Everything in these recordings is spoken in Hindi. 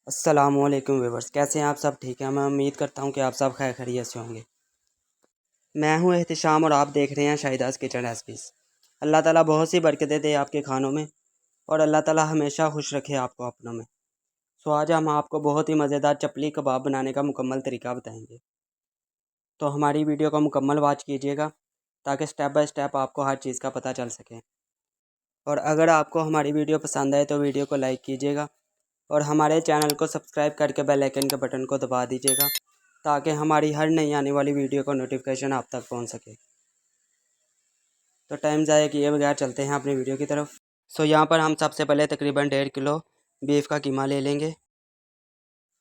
अस्सलामुअलैकुम व्यूवर्स, कैसे हैं आप सब? ठीक है, मैं उम्मीद करता हूं कि आप सब खैर खैरियत से होंगे। मैं हूं एहतिशाम और आप देख रहे हैं शाहिदास किचन रेसिपीज़। अल्लाह ताला बहुत सी बरकतें दे आपके खानों में और अल्लाह ताला हमेशा खुश रखे आपको अपनों में। सो आज हम आपको बहुत ही मज़ेदार चपली कबाब बनाने का मुकम्मल तरीका बताएंगे। तो हमारी वीडियो को मुकम्मल वॉच कीजिएगा ताकि स्टेप बाय स्टेप आपको हर चीज़ का पता चल सके। और अगर आपको हमारी वीडियो पसंद आए तो वीडियो को लाइक कीजिएगा और हमारे चैनल को सब्सक्राइब करके बेल आइकन के बटन को दबा दीजिएगा ताकि हमारी हर नई आने वाली वीडियो का नोटिफिकेशन आप तक पहुंच सके। तो टाइम ज़ाया किए बगैर चलते हैं अपनी वीडियो की तरफ। सो यहाँ पर हम सबसे पहले तकरीबन 1.5 किलो बीफ का कीमा ले लेंगे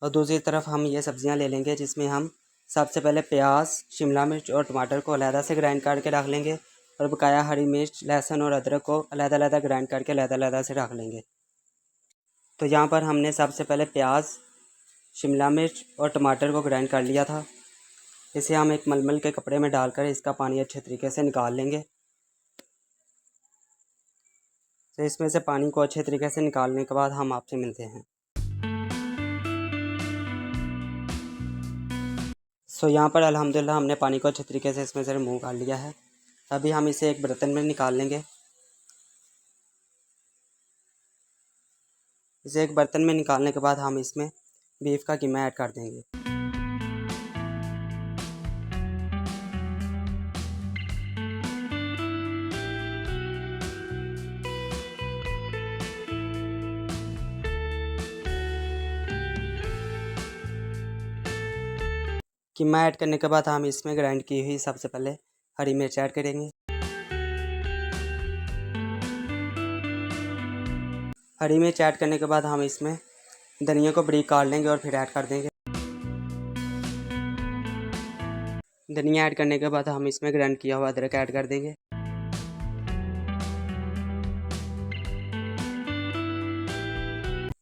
और दूसरी तरफ हम ये सब्ज़ियाँ ले लेंगे जिसमें हम सबसे पहले प्याज, शिमला मिर्च और टमाटर को अलहदा से ग्राइंड करके रख लेंगे और बकाया हरी मिर्च, लहसुन और अदरक को अलहदा ग्राइंड करके अलहदा से रख लेंगे। तो यहाँ पर हमने सबसे पहले प्याज, शिमला मिर्च और टमाटर को ग्राइंड कर लिया था। इसे हम एक मलमल के कपड़े में डालकर इसका पानी अच्छे तरीके से निकाल लेंगे। तो इसमें से पानी को अच्छे तरीके से निकालने के बाद हम आपसे मिलते हैं। सो यहाँ पर अल्हम्दुलिल्लाह हमने पानी को अच्छे तरीके से इसमें से रिमूव कर लिया है। अभी हम इसे एक बर्तन में निकाल लेंगे। इसे एक बर्तन में निकालने के बाद हम इसमें बीफ का कीमा ऐड कर देंगे। कीमा ऐड करने के बाद हम इसमें ग्राइंड की हुई सबसे पहले हरी मिर्च ऐड करेंगे। हरी मिर्च ऐड करने के बाद हम इसमें धनिया को बारीक काट लेंगे और फिर ऐड कर देंगे। धनिया ऐड करने के बाद हम इसमें ग्राइंड किया हुआ अदरक ऐड कर देंगे।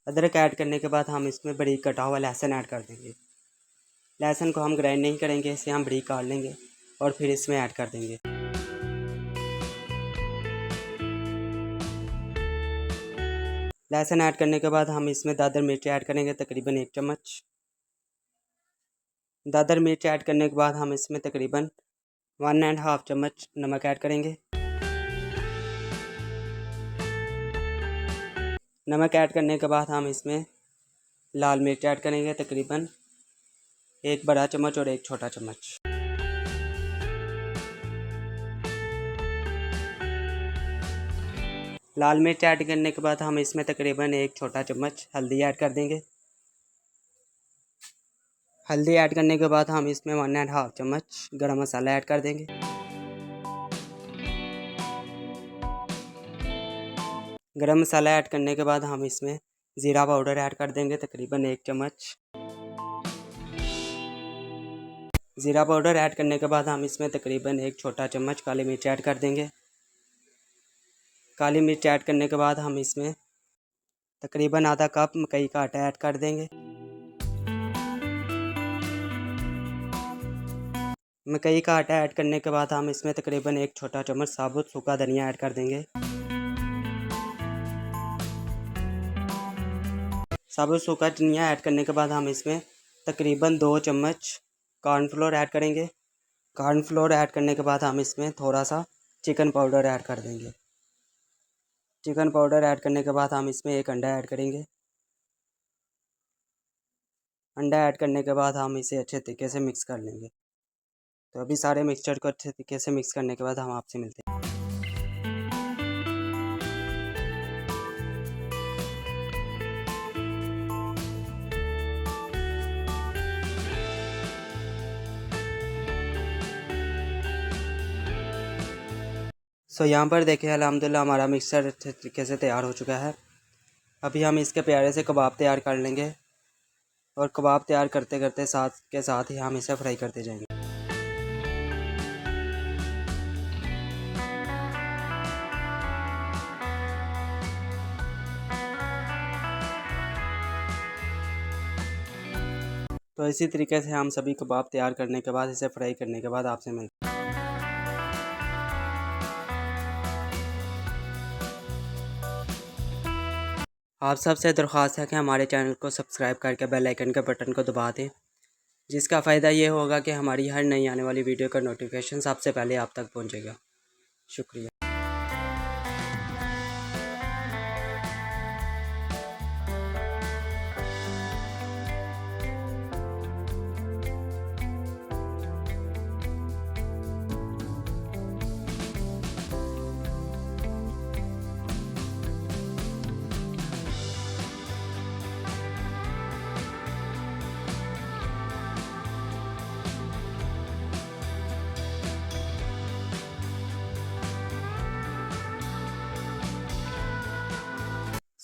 अदरक ऐड करने के बाद हम इसमें बारीक कटा हुआ लहसुन ऐड कर देंगे। लहसुन को हम ग्राइंड नहीं करेंगे, इसे हम बारीक काट लेंगे और फिर इसमें ऐड कर देंगे। लहसुन ऐड करने के बाद हम इसमें दादर मिर्च ऐड करेंगे, तकरीबन 1 चम्मच। दादर मिर्च ऐड करने के बाद हम इसमें तकरीबन 1.5 चम्मच नमक ऐड करेंगे। नमक ऐड करने के बाद हम इसमें लाल मिर्च ऐड करेंगे, तकरीबन 1 बड़ा चम्मच और 1 छोटा चम्मच। लाल मिर्च ऐड करने के बाद हम इसमें तकरीबन 1 छोटा चम्मच हल्दी ऐड कर देंगे। हल्दी ऐड करने के बाद हम इसमें 1.5 चम्मच गरम मसाला ऐड कर देंगे। गरम मसाला ऐड करने के बाद हम इसमें ज़ीरा पाउडर ऐड कर देंगे, तकरीबन 1 चम्मच। ज़ीरा पाउडर ऐड करने के बाद हम इसमें तकरीबन 1 छोटा चम्मच काली मिर्च ऐड कर देंगे। काली मिर्च ऐड करने के बाद हम इसमें तकरीबन आधा कप मकई का आटा ऐड कर देंगे। मकई का आटा ऐड करने के बाद हम इसमें तकरीबन 1 छोटा चम्मच साबुत सूखा धनिया ऐड कर देंगे। साबुत सूखा धनिया ऐड करने के बाद हम इसमें तकरीबन 2 चम्मच कॉर्नफ्लोर ऐड करेंगे। कॉर्नफ्लोर ऐड करने के बाद हम इसमें थोड़ा सा चिकन पाउडर ऐड कर देंगे। चिकन पाउडर ऐड करने के बाद हम इसमें 1 अंडा ऐड करेंगे। अंडा ऐड करने के बाद हम इसे अच्छे तरीके से मिक्स कर लेंगे। तो अभी सारे मिक्सचर को अच्छे तरीके से मिक्स करने के बाद हम आपसे मिलते हैं। सो यहाँ पर देखिए अल्हम्दुलिल्लाह हमारा मिक्सचर अच्छे तरीके से तैयार हो चुका है। अभी हम इसके प्यारे से कबाब तैयार कर लेंगे और कबाब तैयार करते करते साथ के साथ ही हम इसे फ्राई करते जाएंगे। तो इसी तरीके से हम सभी कबाब तैयार करने के बाद इसे फ्राई करने के बाद आपसे मिलते हैं। आप सबसे दरख्वास्त है कि हमारे चैनल को सब्सक्राइब करके बेल आइकन के बटन को दबा दें, जिसका फ़ायदा ये होगा कि हमारी हर नई आने वाली वीडियो का नोटिफिकेशन सबसे पहले आप तक पहुंचेगा। शुक्रिया।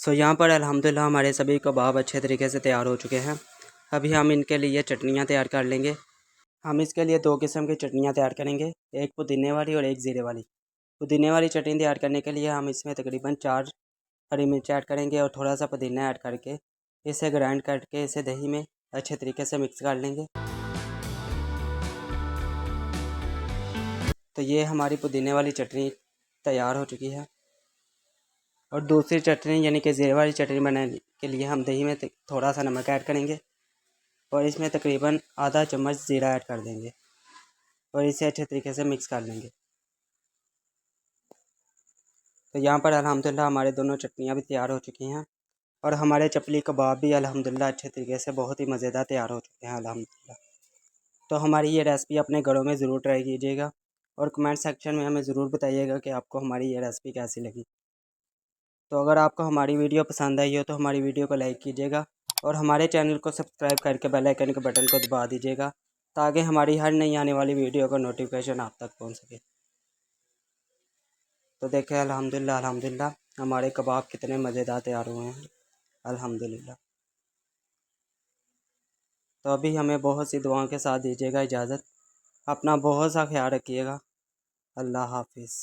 यहाँ पर अल्हम्दुलिल्लाह हमारे सभी कबाब अच्छे तरीके से तैयार हो चुके हैं। अभी हम इनके लिए चटनियाँ तैयार कर लेंगे। हम इसके लिए दो किस्म की चटनियाँ तैयार करेंगे, एक पुदीने वाली और एक ज़ीरे वाली। पुदीने वाली चटनी तैयार करने के लिए हम इसमें तकरीबन 4 हरी मिर्च ऐड करेंगे और थोड़ा सा पुदीना ऐड करके इसे ग्राइंड करके इसे दही में अच्छे तरीके से मिक्स कर लेंगे। तो ये हमारी पुदीने वाली चटनी तैयार हो चुकी है। और दूसरी चटनी यानी कि ज़ीरे वाली चटनी बनाने के लिए हम दही में थोड़ा सा नमक ऐड करेंगे और इसमें तकरीबन आधा चम्मच ज़ीरा ऐड कर देंगे और इसे अच्छे तरीके से मिक्स कर लेंगे। तो यहाँ पर अल्हम्दुलिल्लाह हमारे दोनों चटनियाँ भी तैयार हो चुकी हैं और हमारे चपली कबाब भी अल्हम्दुलिल्लाह अच्छे तरीके से बहुत ही मज़ेदार तैयार हो चुके हैं अल्हम्दुलिल्लाह। तो हमारी ये रेसिपी अपने घरों में ज़रूर ट्राई कीजिएगा और कमेंट सेक्शन में हमें ज़रूर बताइएगा कि आपको हमारी ये रेसिपी कैसी लगी। तो अगर आपको हमारी वीडियो पसंद आई हो तो हमारी वीडियो को लाइक कीजिएगा और हमारे चैनल को सब्सक्राइब करके बेल आइकन के बटन को दबा दीजिएगा, ताकि हमारी हर नई आने वाली वीडियो का नोटिफिकेशन आप तक पहुंच सके। तो देखें अल्हम्दुलिल्लाह अल्हम्दुलिल्लाह हमारे कबाब कितने मज़ेदार तैयार हुए हैं अल्हम्दुलिल्लाह। तो अभी हमें बहुत सी दुआओं के साथ दीजिएगा इजाज़त। अपना बहुत सा ख्याल रखिएगा। अल्लाह हाफिज़।